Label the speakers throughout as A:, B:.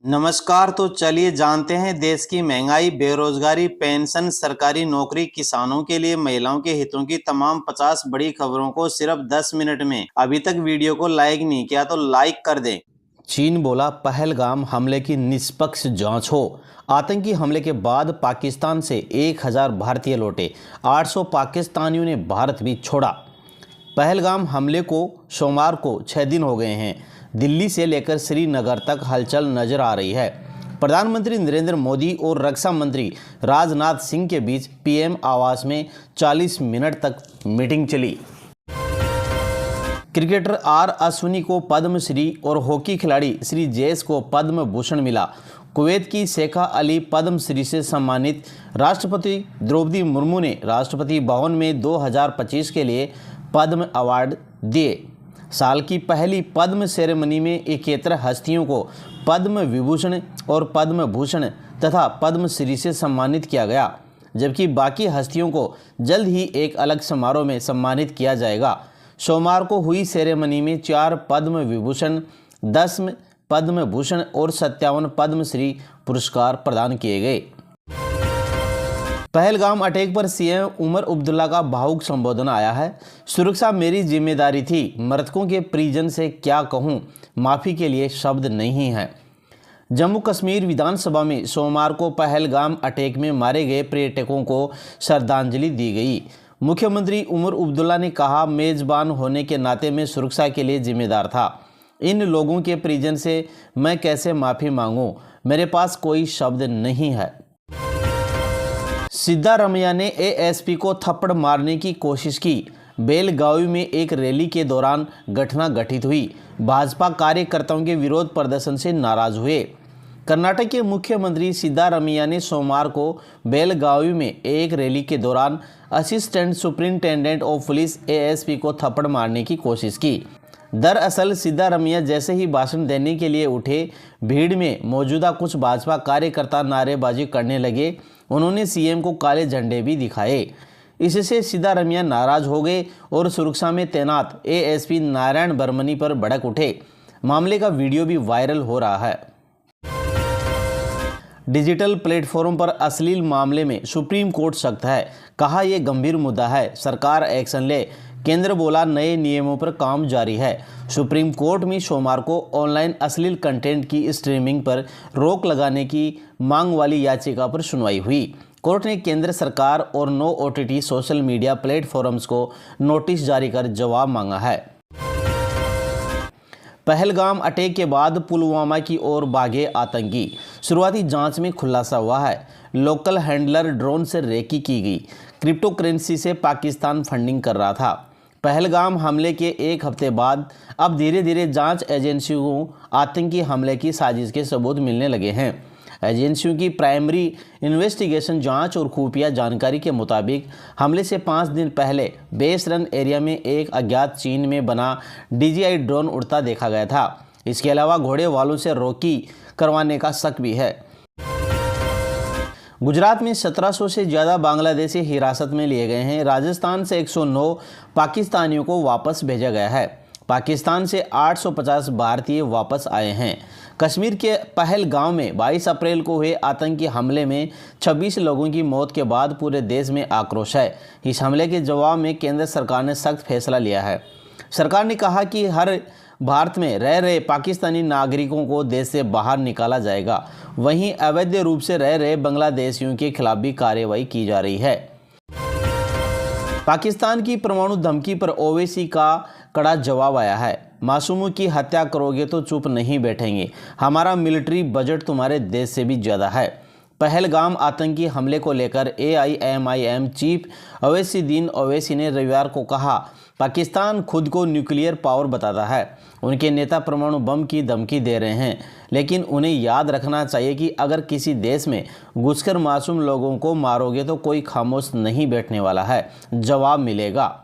A: नमस्कार। तो चलिए जानते हैं देश की महंगाई, बेरोजगारी, पेंशन, सरकारी नौकरी, किसानों के लिए, महिलाओं के हितों की तमाम 50 बड़ी खबरों को सिर्फ 10 मिनट में। अभी तक वीडियो को लाइक नहीं किया तो लाइक कर दें।
B: चीन बोला पहलगाम हमले की निष्पक्ष जांच हो। आतंकी हमले के बाद पाकिस्तान से 1000 भारतीय लौटे, 800 पाकिस्तानियों ने भारत भी छोड़ा। पहलगाम हमले को सोमवार को 6 दिन हो गए हैं। दिल्ली से लेकर श्रीनगर तक हलचल नजर आ रही है। प्रधानमंत्री नरेंद्र मोदी और रक्षा मंत्री राजनाथ सिंह के बीच पीएम आवास में 40 मिनट तक मीटिंग चली। क्रिकेटर आर अश्विनी को पद्मश्री और हॉकी खिलाड़ी श्री जयेश को पद्म भूषण मिला। कुवैत की शेखा अली पद्मश्री से सम्मानित। राष्ट्रपति द्रौपदी मुर्मू ने राष्ट्रपति भवन में 2025 के लिए पद्म अवार्ड दिए। साल की पहली पद्म सेरेमनी में 71 हस्तियों को पद्म विभूषण और पद्म भूषण तथा पद्मश्री से सम्मानित किया गया, जबकि बाकी हस्तियों को जल्द ही एक अलग समारोह में सम्मानित किया जाएगा। सोमवार को हुई सेरेमनी में 4 पद्म विभूषण, 10 पद्म भूषण और 57 पद्मश्री पुरस्कार प्रदान किए गए। पहलगाम अटैक पर सीएम उमर अब्दुल्ला का भावुक संबोधन आया है। सुरक्षा मेरी जिम्मेदारी थी, मृतकों के परिजन से क्या कहूं, माफी के लिए शब्द नहीं है। जम्मू कश्मीर विधानसभा में सोमवार को पहलगाम अटैक में मारे गए पर्यटकों को श्रद्धांजलि दी गई। मुख्यमंत्री उमर अब्दुल्ला ने कहा, मेजबान होने के नाते मैं सुरक्षा के लिए जिम्मेदार था। इन लोगों के परिजन से मैं कैसे माफ़ी मांगूं, मेरे पास कोई शब्द नहीं है। सिद्धारमैया ने एएसपी को थप्पड़ मारने की कोशिश की। बेलगावी में एक रैली के दौरान घटना घटित हुई। भाजपा कार्यकर्ताओं के विरोध प्रदर्शन से नाराज हुए। कर्नाटक के मुख्यमंत्री सिद्धारमैया ने सोमवार को बेलगावी में एक रैली के दौरान assistant superintendent of police ASP को थप्पड़ मारने की कोशिश की। दरअसल सिद्धारमैया जैसे ही भाषण देने के लिए उठे, भीड़ में मौजूदा कुछ भाजपा कार्यकर्ता नारेबाजी करने लगे। उन्होंने सीएम को काले झंडे भी दिखाए। इससे सिद्धारमैया नाराज हो गए और सुरक्षा में तैनात एएसपी नारायण बर्मनी पर भड़क उठे। मामले का वीडियो भी वायरल हो रहा है। डिजिटल प्लेटफॉर्म पर अश्लील मामले में सुप्रीम कोर्ट सख्त है। कहा यह गंभीर मुद्दा है, सरकार एक्शन ले। केंद्र बोला नए नियमों पर काम जारी है। सुप्रीम कोर्ट में सोमवार को ऑनलाइन अश्लील कंटेंट की स्ट्रीमिंग पर रोक लगाने की मांग वाली याचिका पर सुनवाई हुई। कोर्ट ने केंद्र सरकार और 9 ओटीटी सोशल मीडिया प्लेटफॉर्म्स को नोटिस जारी कर जवाब मांगा है। पहलगाम अटैक के बाद पुलवामा की ओर भागे आतंकी। शुरुआती जांच में खुलासा हुआ है। लोकल हैंडलर ड्रोन से रेकी की गई। क्रिप्टो करेंसी से पाकिस्तान फंडिंग कर रहा था। पहलगाम हमले के एक हफ्ते बाद अब धीरे धीरे जांच एजेंसियों को आतंकी हमले की साजिश के सबूत मिलने लगे हैं। एजेंसियों की प्राइमरी इन्वेस्टिगेशन जांच और खुफिया जानकारी के मुताबिक हमले से 5 दिन पहले बेसरन एरिया में एक अज्ञात चीन में बना DJI ड्रोन उड़ता देखा गया था। इसके अलावा घोड़े वालों से रोकी करवाने का शक भी है। गुजरात में 1700 से ज़्यादा बांग्लादेशी हिरासत में लिए गए हैं। राजस्थान से 109 पाकिस्तानियों को वापस भेजा गया है। पाकिस्तान से 850 भारतीय वापस आए हैं। कश्मीर के पहलगाम में 22 अप्रैल को हुए आतंकी हमले में 26 लोगों की मौत के बाद पूरे देश में आक्रोश है। इस हमले के जवाब में केंद्र सरकार ने सख्त फैसला लिया है। सरकार ने कहा कि हर भारत में रह रहे पाकिस्तानी नागरिकों को देश से बाहर निकाला जाएगा। वहीं अवैध रूप से रह रहे बांग्लादेशियों के खिलाफ भी कार्रवाई की जा रही है। पाकिस्तान की परमाणु धमकी पर ओवैसी का कड़ा जवाब आया है। मासूमों की हत्या करोगे तो चुप नहीं बैठेंगे। हमारा मिलिट्री बजट तुम्हारे देश से भी ज़्यादा है। पहलगाम आतंकी हमले को लेकर AIMIM चीफ अवैसीद्दीन ओवैसी ने रविवार को कहा, पाकिस्तान खुद को न्यूक्लियर पावर बताता है। उनके नेता परमाणु बम की धमकी दे रहे हैं, लेकिन उन्हें याद रखना चाहिए कि अगर किसी देश में घुसकर मासूम लोगों को मारोगे तो कोई खामोश नहीं बैठने वाला है, जवाब मिलेगा।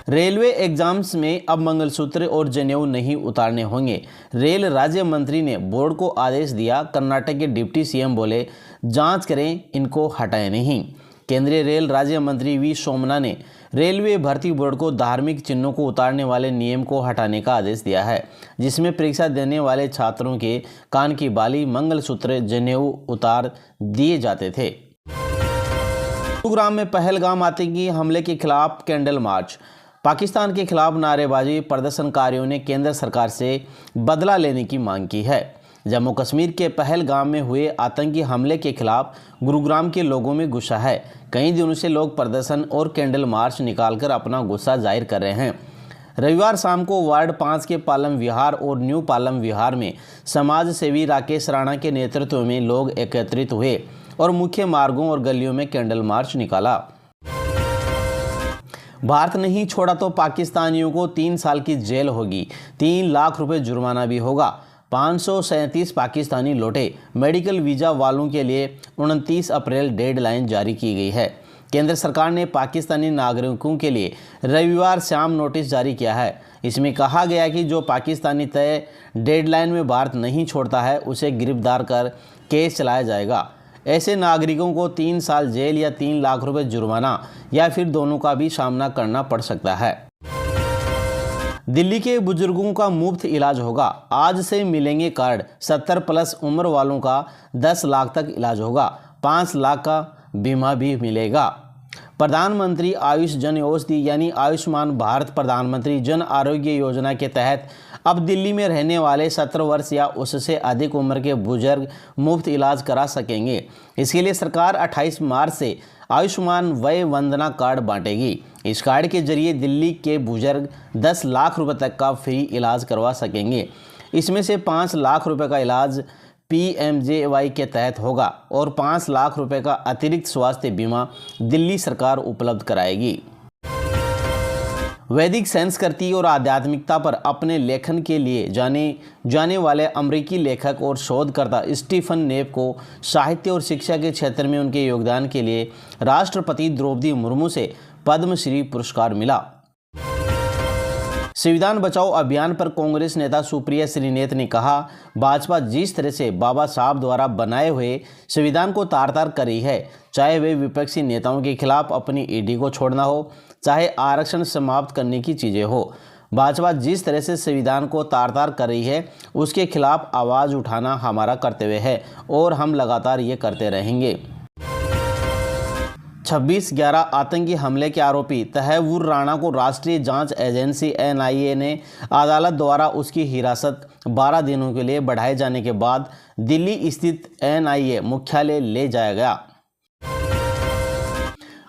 B: रेलवे एग्जाम्स में अब मंगलसूत्र और जनेऊ नहीं उतारने होंगे। रेल राज्य मंत्री ने बोर्ड को आदेश दिया। कर्नाटक के डिप्टी सीएम बोले, जांच करें, इनको हटाएं नहीं। केंद्रीय रेल राज्य मंत्री वी सोमना ने रेलवे भर्ती बोर्ड को धार्मिक चिन्हों को उतारने वाले नियम को हटाने का आदेश दिया है, जिसमें परीक्षा देने वाले छात्रों के कान की बाली, मंगलसूत्र, जनेऊ उतार दिए जाते थे। गुरुग्राम में पहलगाम आतंकी हमले के खिलाफ कैंडल मार्च। पाकिस्तान के खिलाफ नारेबाजी, प्रदर्शनकारियों ने केंद्र सरकार से बदला लेने की मांग की है। जम्मू कश्मीर के पहलगाम में हुए आतंकी हमले के खिलाफ गुरुग्राम के लोगों में गुस्सा है। कई दिनों से लोग प्रदर्शन और कैंडल मार्च निकालकर अपना गुस्सा जाहिर कर रहे हैं। रविवार शाम को वार्ड 5 के पालम विहार और न्यू पालम विहार में समाज सेवी राकेश राणा के नेतृत्व में लोग एकत्रित हुए और मुख्य मार्गों और गलियों में कैंडल मार्च निकाला। भारत नहीं छोड़ा तो पाकिस्तानियों को 3 साल की जेल होगी, 3 लाख रुपए जुर्माना भी होगा। 537 पाकिस्तानी लौटे। मेडिकल वीज़ा वालों के लिए 29 अप्रैल डेडलाइन जारी की गई है। केंद्र सरकार ने पाकिस्तानी नागरिकों के लिए रविवार शाम नोटिस जारी किया है। इसमें कहा गया कि जो पाकिस्तानी तय डेडलाइन में भारत नहीं छोड़ता है उसे गिरफ्तार कर केस चलाया जाएगा। ऐसे नागरिकों को 3 साल जेल या 3 लाख रुपए जुर्माना या फिर दोनों का भी सामना करना पड़ सकता है। दिल्ली के बुजुर्गों का मुफ्त इलाज होगा। आज से मिलेंगे कार्ड। 70 प्लस उम्र वालों का 10 लाख तक इलाज होगा। 5 लाख का बीमा भी मिलेगा। प्रधानमंत्री आयुष जन औषधि यानी आयुष्मान भारत प्रधानमंत्री जन आरोग्य योजना के तहत अब दिल्ली में रहने वाले 17 वर्ष या उससे अधिक उम्र के बुजुर्ग मुफ्त इलाज करा सकेंगे। इसके लिए सरकार 28 मार्च से आयुष्मान वय वंदना कार्ड बांटेगी। इस कार्ड के जरिए दिल्ली के बुजुर्ग 10 लाख रुपए तक का फ्री इलाज करवा सकेंगे। इसमें से 5 लाख रुपए का इलाज PMJY के तहत होगा और 5 लाख रुपए का अतिरिक्त स्वास्थ्य बीमा दिल्ली सरकार उपलब्ध कराएगी। वैदिक संस्कृति और आध्यात्मिकता पर अपने लेखन के लिए जाने वाले अमेरिकी लेखक और शोधकर्ता स्टीफन नेप को साहित्य और शिक्षा के क्षेत्र में उनके योगदान के लिए राष्ट्रपति द्रौपदी मुर्मू से पद्मश्री पुरस्कार मिला। संविधान बचाओ अभियान पर कांग्रेस नेता सुप्रिया श्रीनेत ने कहा, भाजपा जिस तरह से बाबा साहब द्वारा बनाए हुए संविधान को तार-तार कर रही है, चाहे वे विपक्षी नेताओं के खिलाफ अपनी ईडी को छोड़ना हो, चाहे आरक्षण समाप्त करने की चीज़ें हो, भाजपा जिस तरह से संविधान को तार-तार कर रही है उसके खिलाफ आवाज़ उठाना हमारा कर्तव्य है और हम लगातार ये करते रहेंगे। 26/11 आतंकी हमले के आरोपी तहव्वुर राणा को राष्ट्रीय जांच एजेंसी NIA ने अदालत द्वारा उसकी हिरासत 12 दिनों के लिए बढ़ाए जाने के बाद दिल्ली स्थित NIA मुख्यालय ले जाया गया।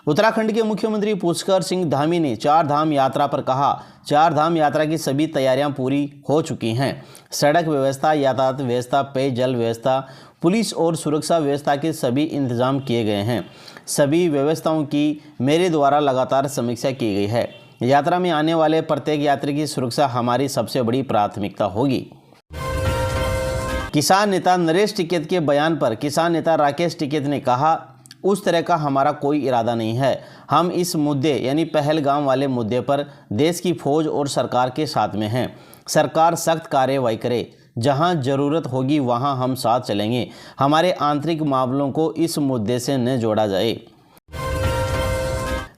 B: उत्तराखंड के मुख्यमंत्री पुष्कर सिंह धामी ने 4 धाम यात्रा पर कहा, 4 धाम यात्रा की सभी तैयारियां पूरी हो चुकी हैं। सड़क व्यवस्था, यातायात व्यवस्था, पेयजल व्यवस्था, पुलिस और सुरक्षा व्यवस्था के सभी इंतजाम किए गए हैं। सभी व्यवस्थाओं की मेरे द्वारा लगातार समीक्षा की गई है। यात्रा में आने वाले प्रत्येक यात्री की सुरक्षा हमारी सबसे बड़ी प्राथमिकता होगी। किसान नेता नरेश टिकैत के बयान पर किसान नेता राकेश टिकैत ने कहा, उस तरह का हमारा कोई इरादा नहीं है। हम इस मुद्दे यानी पहलगाम वाले मुद्दे पर देश की फौज और सरकार के साथ में हैं। सरकार सख्त कार्रवाई करे, जहां ज़रूरत होगी वहां हम साथ चलेंगे। हमारे आंतरिक मामलों को इस मुद्दे से न जोड़ा जाए।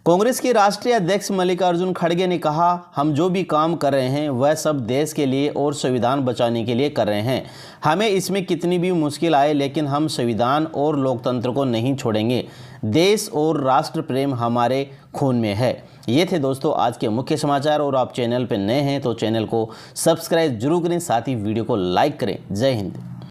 B: कांग्रेस के राष्ट्रीय अध्यक्ष मल्लिकार्जुन खड़गे ने कहा, हम जो भी काम कर रहे हैं वह सब देश के लिए और संविधान बचाने के लिए कर रहे हैं। हमें इसमें कितनी भी मुश्किल आए लेकिन हम संविधान और लोकतंत्र को नहीं छोड़ेंगे। देश और राष्ट्र प्रेम हमारे खून में है। ये थे दोस्तों आज के मुख्य समाचार और आप चैनल पर नए हैं तो चैनल को सब्सक्राइब जरूर करें, साथ ही वीडियो को लाइक करें। जय हिंद।